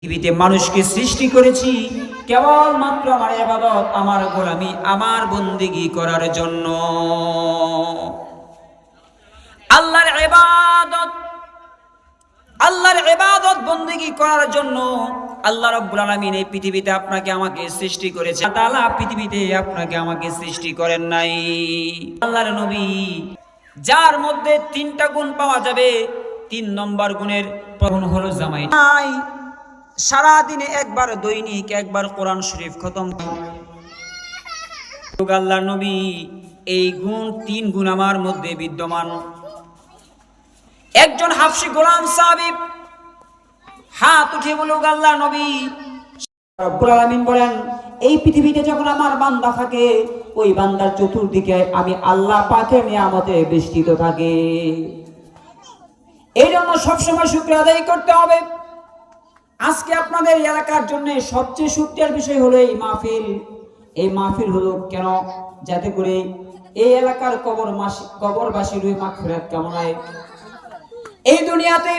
পৃথিবীতে মানুষকে সৃষ্টি করেছি কেবলমাত্র আমার ইবাদত, আমার গোলামি, আমার বন্দেগী করার জন্য। আল্লাহর ইবাদত বন্দেগী করার জন্য আল্লাহ রাব্বুল আলামিন এই পৃথিবীতে আপনাকে আমাকে সৃষ্টি করেছে। আল্লাহ তাআলা পৃথিবীতে আপনাকে আমাকে সৃষ্টি করেন নাই। আল্লাহর নবী যার মধ্যে 3টা গুণ পাওয়া যাবে, 3 নম্বর গুণের প্রথম হলো জামাই। সারা দিনে একবার, দৈনিক একবার কোরআন শরীফ খতম। আল্লাহর নবী এই গুণ 3 গুণ আমার মধ্যে বিদ্যমান। একজন হাফসি গোলাম সাহাবী হাত উঠিয়ে বলল, আল্লাহর নবী, রব্বুল আলামিন বলেন এই পৃথিবীতে যখন আমার বান্দা থাকে, ওই বান্দার চতুর্দিকে আমি আল্লাহ পাকের নিয়ামতে বেষ্টিত থাকে। এই জন্য সবসময় শুকরিয়া আদায় করতে হবে। আজকে আপনাদের এলাকার জন্য সবচেয়ে শুকরিয়ার বিষয় হলো এই মাহফিল। এই মাহফিল হলো কেন? যাতে করে এই এলাকার কবরবাসীর মাগফিরাত কামনায় এই দুনিয়াতে